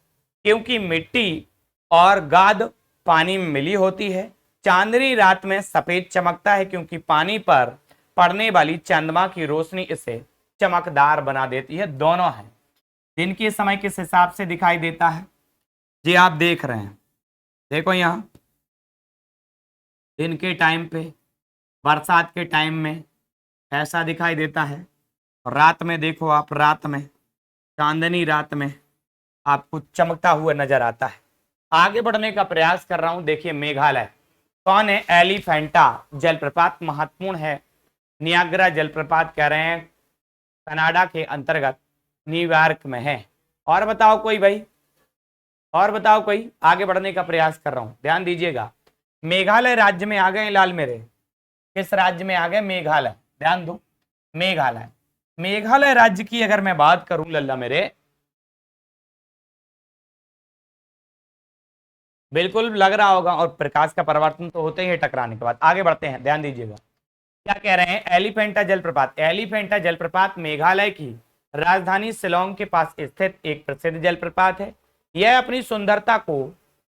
क्योंकि मिट्टी और गाद पानी में मिली होती है। चांदनी रात में सफेद चमकता है क्योंकि पानी पर पड़ने वाली चंद्रमा की रोशनी इसे चमकदार बना देती है। दोनों है। दिन के समय किस हिसाब से दिखाई देता है जी? आप देख रहे हैं, देखो यहां दिन के टाइम पे, बरसात के टाइम में ऐसा दिखाई देता है। और रात में देखो आप, रात में चांदनी रात में आपको चमकता हुआ नजर आता है। आगे बढ़ने का प्रयास कर रहा हूं। देखिए मेघालय कौन है? एलिफेंटा जलप्रपात महत्वपूर्ण है। नियाग्रा जलप्रपात कह रहे हैं कनाडा के अंतर्गत न्यूयॉर्क में है। और बताओ कोई भाई, और बताओ कोई। आगे बढ़ने का प्रयास कर रहा हूं, ध्यान दीजिएगा। मेघालय राज्य में आ गए लाल मेरे। किस राज्य में आ गए? मेघालय। ध्यान दो, मेघालय। मेघालय राज्य की अगर मैं बात करूं लल्ला मेरे, बिल्कुल लग रहा होगा, और प्रकाश का परिवर्तन तो होते ही है टकराने के बाद। आगे बढ़ते हैं, ध्यान दीजिएगा क्या कह रहे हैं। एलिफेंटा जलप्रपात, एलिफेंटा जलप्रपात मेघालय की राजधानी शिलोंग के पास स्थित एक प्रसिद्ध जलप्रपात है। यह अपनी सुंदरता को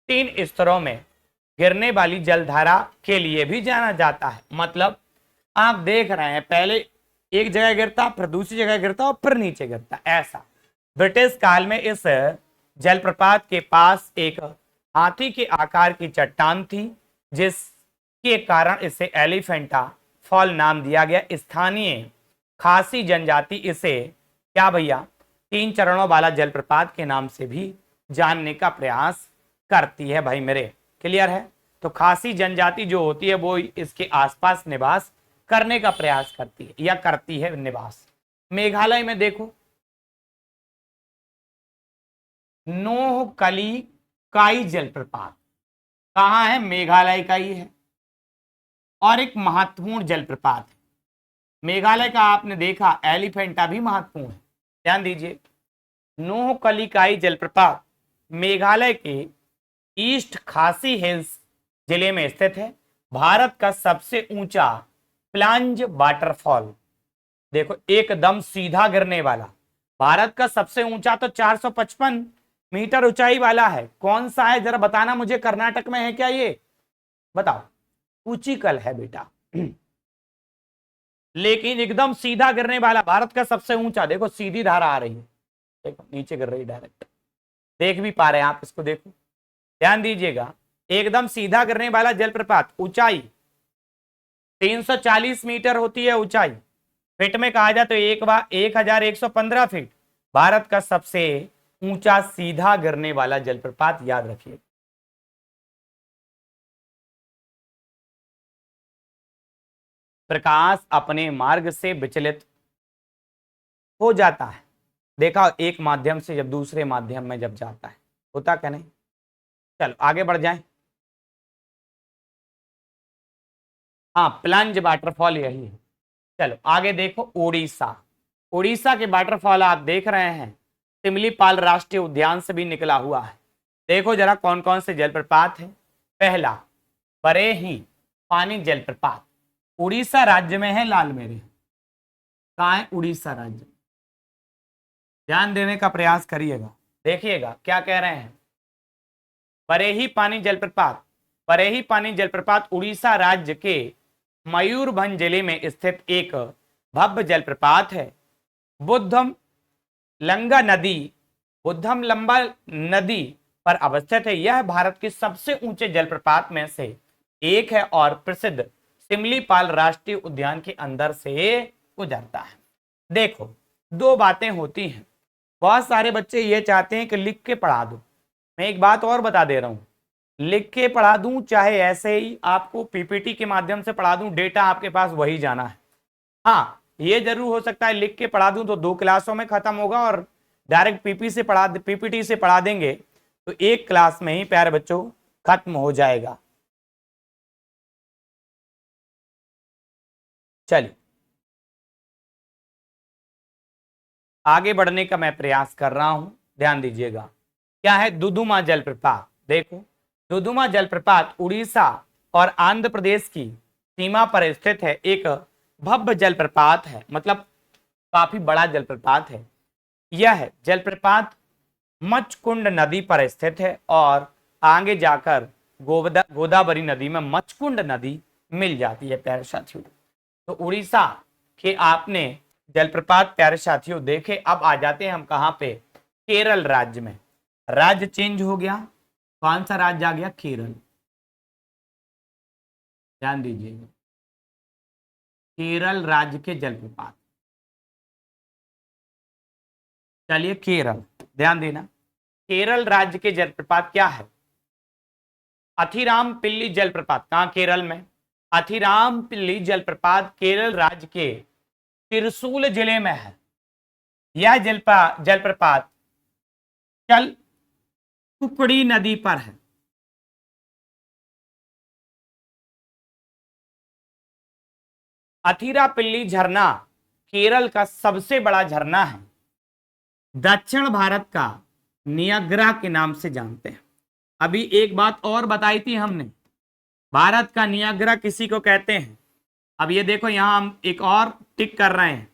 3 स्तरों में गिरने वाली जलधारा के लिए भी जाना जाता है। मतलब आप देख रहे हैं, पहले एक जगह गिरता, फिर दूसरी जगह गिरता और फिर नीचे गिरता, ऐसा। ब्रिटिश काल में इस जलप्रपात के पास एक हाथी के आकार की चट्टान थी, जिसके कारण इसे एलिफेंटा फॉल नाम दिया गया। स्थानीय खासी जनजाति इसे क्या भैया 3 चरणों वाला जलप्रपात के नाम से भी जानने का प्रयास करती है भाई मेरे। क्लियर है? तो खासी जनजाति जो होती है वो इसके आसपास निवास करने का प्रयास करती है या करती है निवास। मेघालय में देखो नोहकली काई जलप्रपात कहाँ है? मेघालय का ही है और एक महत्वपूर्ण जलप्रपात है। मेघालय का आपने देखा एलिफेंटा भी महत्वपूर्ण है। ध्यान दीजिए, नोहकलिकाई जलप्रपात मेघालय के ईस्ट खासी हिल्स जिले में स्थित है। भारत का सबसे ऊंचा प्लांज वाटरफॉल, देखो एकदम सीधा गिरने वाला। भारत का सबसे ऊंचा तो 455 मीटर ऊंचाई वाला है। कौन सा है जरा बताना मुझे, कर्नाटक में है क्या ये? बताओ। उचिकल है बेटा, लेकिन एकदम सीधा गिरने वाला भारत का सबसे ऊंचा। देखो सीधी धारा आ रही है, देखो नीचे गिर रही डायरेक्ट, देख भी पा रहे हैं आप इसको, देखो ध्यान दीजिएगा। एकदम सीधा गिरने वाला जलप्रपात, ऊंचाई 340 मीटर होती है ऊंचाई। फीट में कहा जाए तो 1115 फीट। भारत का सबसे ऊंचा सीधा गिरने वाला जलप्रपात, याद रखिए। प्रकाश अपने मार्ग से विचलित हो जाता है। देखा, एक माध्यम से जब दूसरे माध्यम में जब जाता है, होता क्या नहीं। चलो आगे बढ़ जाएं। हाँ, प्लंज वाटरफॉल यही है। चलो आगे देखो, उड़ीसा। उड़ीसा के वाटरफॉल आप देख रहे हैं, सिमलीपाल राष्ट्रीय उद्यान से भी निकला हुआ है। देखो जरा कौन कौन से जलप्रपात हैं। पहला बरेही पानी जलप्रपात, उड़ीसा राज्य में है लाल मेरे। कहाँ है? उड़ीसा राज्य। ध्यान देने का प्रयास करिएगा, देखिएगा क्या कह रहे हैं। बरेही पानी जलप्रपात, बरेही पानी जलप्रपात उड़ीसा राज्य के मयूरभंज जिले में स्थित एक भव्य जलप्रपात है। बुद्धम लंगा नदी, बुद्धम लंबा नदी पर अवस्थित है। यह भारत के सबसे ऊंचे जलप्रपात में से एक है और प्रसिद्ध सिमलीपाल राष्ट्रीय उद्यान के अंदर से गुजरता है। देखो दो बातें होती हैं, बहुत सारे बच्चे ये चाहते हैं कि लिख के पढ़ा दो। मैं एक बात और बता दे रहा हूं, लिख के पढ़ा दूं चाहे ऐसे ही आपको पीपीटी के माध्यम से पढ़ा दूं, डेटा आपके पास वही जाना है। हाँ, ये जरूर हो सकता है लिख के पढ़ा दूं तो 2 क्लासों में खत्म होगा, और डायरेक्ट पीपीटी से पढ़ा देंगे तो 1 क्लास में ही प्यारे बच्चों खत्म हो जाएगा। चलिए आगे बढ़ने का मैं प्रयास कर रहा हूं, ध्यान दीजिएगा। क्या है? दुदुमा जलप्रपात। देखो दुदुमा जलप्रपात उड़ीसा और आंध्र प्रदेश की सीमा पर स्थित है। एक भव्य जलप्रपात है, मतलब काफी बड़ा जलप्रपात है। यह जलप्रपात मचकुंड नदी पर स्थित है और आगे जाकर गोदावरी नदी में मचकुंड नदी मिल जाती है प्यारे साथियों। तो उड़ीसा के आपने जलप्रपात प्यारे साथियों देखे। अब आ जाते हैं हम कहां पे? केरल राज्य में। राज्य चेंज हो गया, कौन सा राज्य आ गया? केरल। ध्यान दीजिएगा, केरल राज्य के जलप्रपात। चलिए केरल, ध्यान देना, केरल राज्य के जलप्रपात क्या है? अथिराम पिल्ली जलप्रपात। कहां? केरल में। अथिराम पिल्ली जलप्रपात केरल राज्य के त्रिशूल जिले में है। यह जलप्रपात चल कुकड़ी नदी पर है। अथिरापिल्ली झरना केरल का सबसे बड़ा झरना है। दक्षिण भारत का नियाग्रा के नाम से जानते हैं। अभी एक बात और बताई थी हमने, भारत का नियाग्रा किसी को कहते हैं। अब ये देखो यहां हम एक और टिक कर रहे हैं,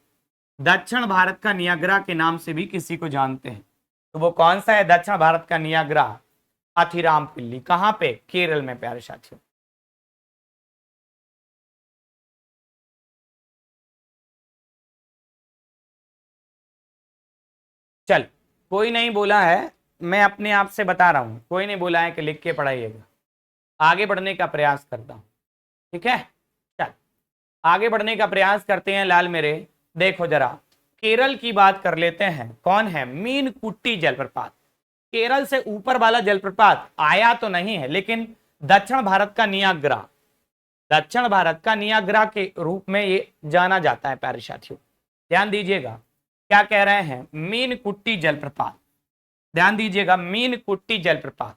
दक्षिण भारत का नियाग्रा के नाम से भी किसी को जानते हैं। तो वो कौन सा है दक्षिण भारत का नियाग्रा? अथिरामपिल्ली। कहां पे? केरल में प्यारे साथियों। चल, कोई नहीं बोला है, मैं अपने आप से बता रहा हूं, कोई नहीं बोला है कि लिख के पढ़ाइएगा। आगे बढ़ने का प्रयास करता हूं, ठीक है। चल आगे बढ़ने का प्रयास करते हैं लाल मेरे। देखो जरा, केरल की बात कर लेते हैं। कौन है? मीनकुट्टी जलप्रपात। केरल से ऊपर वाला जलप्रपात आया तो नहीं है, लेकिन दक्षिण भारत का नियाग्रा, दक्षिण भारत का नियाग्रा के रूप में ये जाना जाता है प्यारे साथियों। ध्यान दीजिएगा क्या कह रहे हैं, मीनकुट्टी जलप्रपात। ध्यान दीजिएगा, मीनकुट्टी जलप्रपात।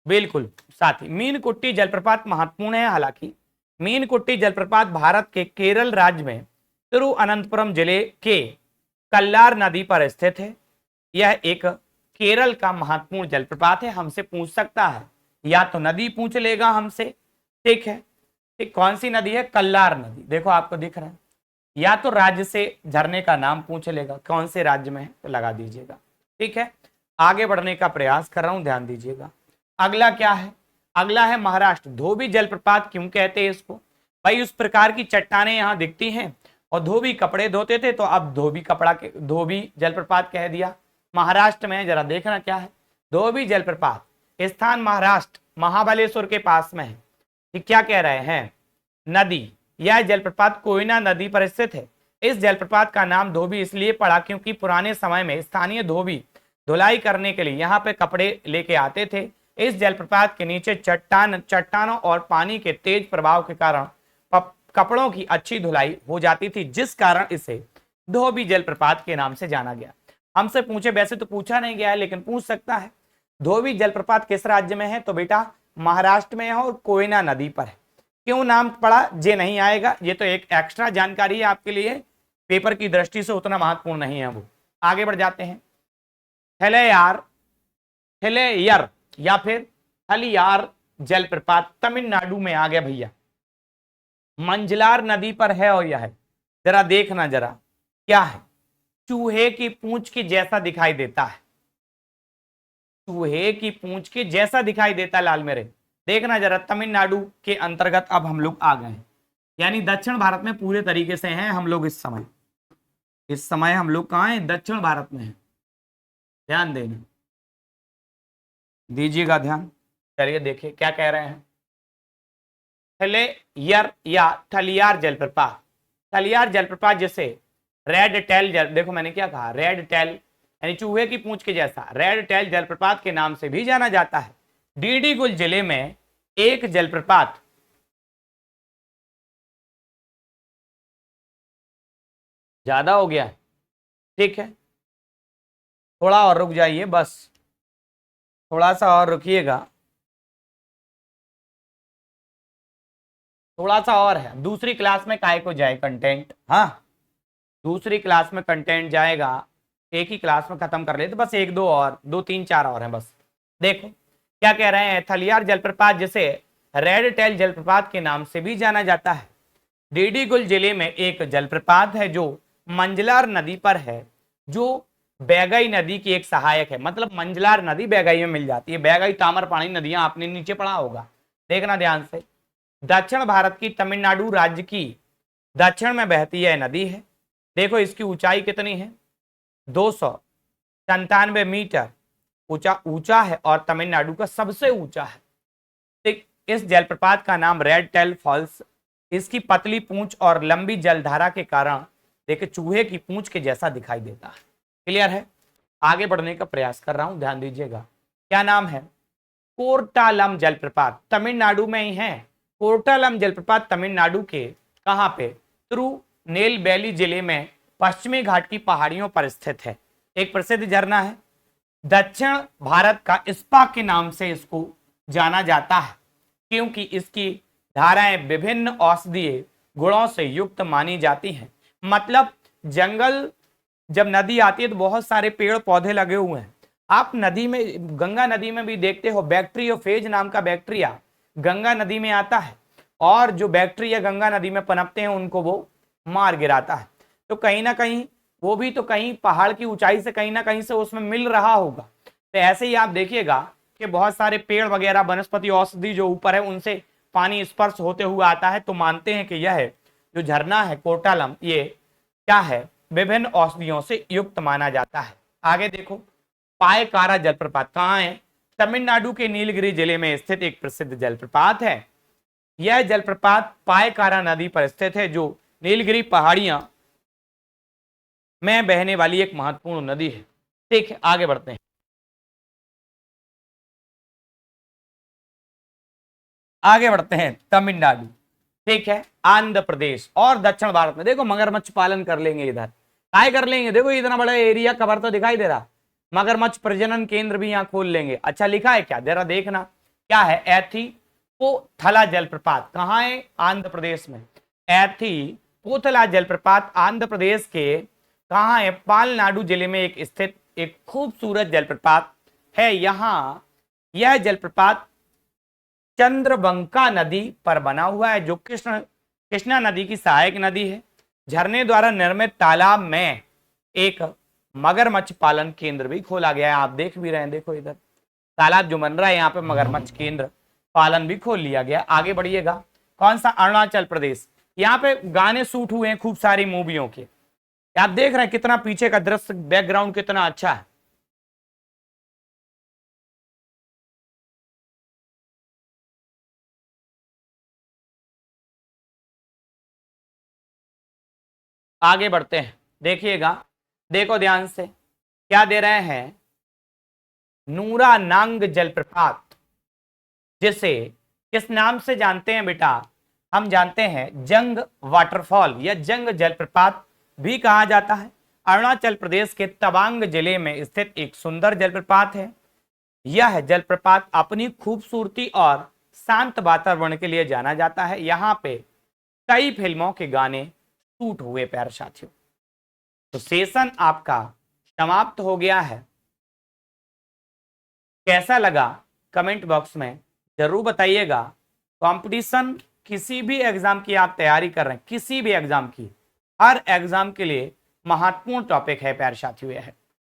बिल्कुल साथी, मीनकुट्टी जलप्रपात महत्वपूर्ण है। हालांकि मीनकुट्टी जलप्रपात भारत के केरल राज्य में तिरुअनंतपुरम जिले के कल्लार नदी पर स्थित है। यह एक केरल का महत्वपूर्ण जलप्रपात है। हमसे पूछ सकता है, या तो नदी पूछ लेगा हमसे, ठीक है, ठीक, कौन सी नदी है? कल्लार नदी। देखो आपको दिख रहा है। या तो राज्य से झरने का नाम पूछ लेगा, कौन से राज्य में है तो लगा दीजिएगा, ठीक है। आगे बढ़ने का प्रयास कर रहा हूं, ध्यान दीजिएगा। अगला क्या है? अगला है महाराष्ट्र। धोबी जलप्रपात क्यों कहते हैं इसको? भाई उस प्रकार की चट्टानें यहां दिखती हैं, और धोबी कपड़े धोते थे तो अब धोबी जलप्रपात कह दिया। महाराष्ट्र में जरा देखना क्या है। धोबी जलप्रपात स्थान महाराष्ट्र महाबलेश्वर के पास में है। ये क्या कह रहे हैं? नदी। यह जलप्रपात कोयना नदी पर स्थित है। इस जलप्रपात का नाम धोबी इसलिए पड़ा क्योंकि पुराने समय में स्थानीय धोबी धुलाई करने के लिए यहाँ पे कपड़े लेके आते थे। इस जलप्रपात के नीचे चट्टानों और पानी के तेज प्रभाव के कारण कपड़ों की अच्छी धुलाई हो जाती थी, जिस कारण इसे धोबी जलप्रपात के नाम से जाना गया। हमसे पूछे, वैसे तो पूछा नहीं गया है लेकिन पूछ सकता है, धोबी जलप्रपात किस राज्य में है? तो बेटा महाराष्ट्र में है और कोयना नदी पर है। क्यों नाम पड़ा ये नहीं आएगा, ये तो एक एक्स्ट्रा जानकारी है आपके लिए, पेपर की दृष्टि से उतना महत्वपूर्ण नहीं है वो। आगे बढ़ जाते हैं। थेलेयर या फिर थलियार जलप्रपात तमिलनाडु में आ गया भैया, मंजलार नदी पर है। और यह है, जरा देखना जरा क्या है, चूहे की पूंछ के जैसा दिखाई देता है। चूहे की पूंछ के जैसा दिखाई देता है लाल मेरे। देखना जरा, तमिलनाडु के अंतर्गत अब हम लोग आ गए हैं, यानी दक्षिण भारत में पूरे तरीके से हैं हम लोग। इस समय हम लोग कहां हैं? दक्षिण भारत में हैं। ध्यान देना, दीजिएगा ध्यान। चलिए देखिए क्या कह रहे हैं। थलेयर या थलियार जलप्रपात। थलियार जलप्रपात जैसे रेड टेल देखो मैंने क्या कहा, रेड टेल यानी चूहे की पूंछ के जैसा रेड टेल जलप्रपात के नाम से भी जाना जाता है। डीडीगुल जिले में एक जलप्रपात ज्यादा हो गया है, ठीक है, थोड़ा और रुक जाइए, बस थोड़ा सा और रुकिएगा, थोड़ा सा और है। दूसरी क्लास में काहे को जाए कंटेंट, हाँ दूसरी क्लास में कंटेंट जाएगा, एक ही क्लास में खत्म कर लेते, बस एक दो और, दो तीन चार और हैं बस। देखो क्या कह रहे हैं, थलियार जलप्रपात जिसे रेड टेल जलप्रपात के नाम से भी जाना जाता है, डीडीगुल जिले में एक जलप्रपात है जो मंजलार नदी पर है, जो बैगई नदी की एक सहायक है। मतलब मंजलार नदी बैगई में मिल जाती है। बैगई ताम्रपाणी नदियां आपने नीचे पढ़ा होगा, देखना ध्यान से। दक्षिण भारत की तमिलनाडु राज्य की दक्षिण में बहती यह नदी है। देखो इसकी ऊंचाई कितनी है, 297 मीटर ऊंचा है और तमिलनाडु का सबसे ऊंचा है। इस जलप्रपात का नाम रेड टेल फॉल्स इसकी पतली पूंछ और लंबी जलधारा के कारण देखिए चूहे की पूंछ के जैसा दिखाई देता है। क्लियर है? आगे बढ़ने का प्रयास कर रहा हूं, ध्यान दीजिएगा। क्या नाम है? कोर्टालम जलप्रपात, तमिलनाडु में ही है। कोर्टालम जलप्रपात तमिलनाडु के कहां पे? तिरुनेलवेली जिले में पश्चिमी घाट की पहाड़ियों पर स्थित है। एक प्रसिद्ध झरना है। दक्षिण भारत का स्पा के नाम से इसको जाना जाता है, क्योंकि इसकी धाराएं विभिन्न औषधीय गुणों से युक्त मानी जाती हैं। मतलब जंगल, जब नदी आती है तो बहुत सारे पेड़ पौधे लगे हुए हैं। आप नदी में, गंगा नदी में भी देखते हो, बैक्टीरियोफेज नाम का बैक्टीरिया गंगा नदी में आता है, और जो बैक्टीरिया गंगा नदी में पनपते हैं उनको वो मार गिराता है। तो कहीं ना कहीं वो भी तो कहीं पहाड़ की ऊंचाई से कहीं ना कहीं से उसमें मिल रहा होगा। तो ऐसे ही आप देखिएगा कि बहुत सारे पेड़ वगैरह, वनस्पति, औषधि जो ऊपर है उनसे पानी स्पर्श होते हुए आता है। तो मानते हैं कि यह जो झरना है कोर्टालम, ये क्या है? विभिन्न औषधियों से युक्त माना जाता है। आगे देखो, पायकारा जलप्रपात कहाँ है? तमिलनाडु के नीलगिरी जिले में स्थित एक प्रसिद्ध जलप्रपात है। यह जलप्रपात पायकारा नदी पर स्थित है, जो नीलगिरी पहाड़ियां में बहने वाली एक महत्वपूर्ण नदी है। ठीक है, आगे बढ़ते हैं। आगे बढ़ते हैं, तमिलनाडु, ठीक है, आंध्र प्रदेश और दक्षिण भारत में देखो मगरमच्छ पालन कर लेंगे। इधर काय कर लेंगे? देखो इतना बड़ा एरिया कवर तो दिखाई दे रहा। मगरमच्छ प्रजनन केंद्र भी यहाँ खोल लेंगे। अच्छा लिखा है क्या? जरा देखना क्या है। एथिपोथला जलप्रपात कहाँ है? आंध्र प्रदेश में। एथिपोथला जलप्रपात आंध्र प्रदेश के कहाँ है? पालनाडु जिले में एक स्थित एक खूबसूरत जलप्रपात है। यहाँ यह जलप्रपात चंद्रबंका नदी पर बना हुआ है, जो कृष्णा नदी की सहायक नदी है। झरने द्वारा निर्मित तालाब में एक मगरमच्छ पालन केंद्र भी खोला गया है। आप देख भी रहे हैं, देखो इधर तालाब जो बन रहा है, यहाँ पे मगरमच्छ केंद्र पालन भी खोल लिया गया। आगे बढ़िएगा, कौन सा? अरुणाचल प्रदेश। यहाँ पे गाने शूट हुए हैं खूब सारी मूवियों के। आप देख रहे हैं कितना पीछे का दृश्य, बैकग्राउंड कितना अच्छा है। आगे बढ़ते हैं, देखिएगा, देखो ध्यान से, क्या दे रहे हैं? नूरानांग जलप्रपात, जिसे किस नाम से जानते हैं बेटा? हम जानते हैं जंग वाटरफॉल या जंग जलप्रपात भी कहा जाता है। अरुणाचल प्रदेश के तवांग जिले में स्थित एक सुंदर जलप्रपात है। यह जलप्रपात अपनी खूबसूरती और शांत वातावरण के लिए जाना जाता है। यहाँ पे कई फिल्मों के गाने शूट हुए प्यारे साथियों। तो सेशन आपका समाप्त हो गया है। कैसा लगा कमेंट बॉक्स में जरूर बताइएगा। कंपटीशन किसी भी एग्जाम की आप तैयारी कर रहे हैं, किसी भी एग्जाम की, हर एग्जाम के लिए महत्वपूर्ण टॉपिक है प्यारे साथियों। यह है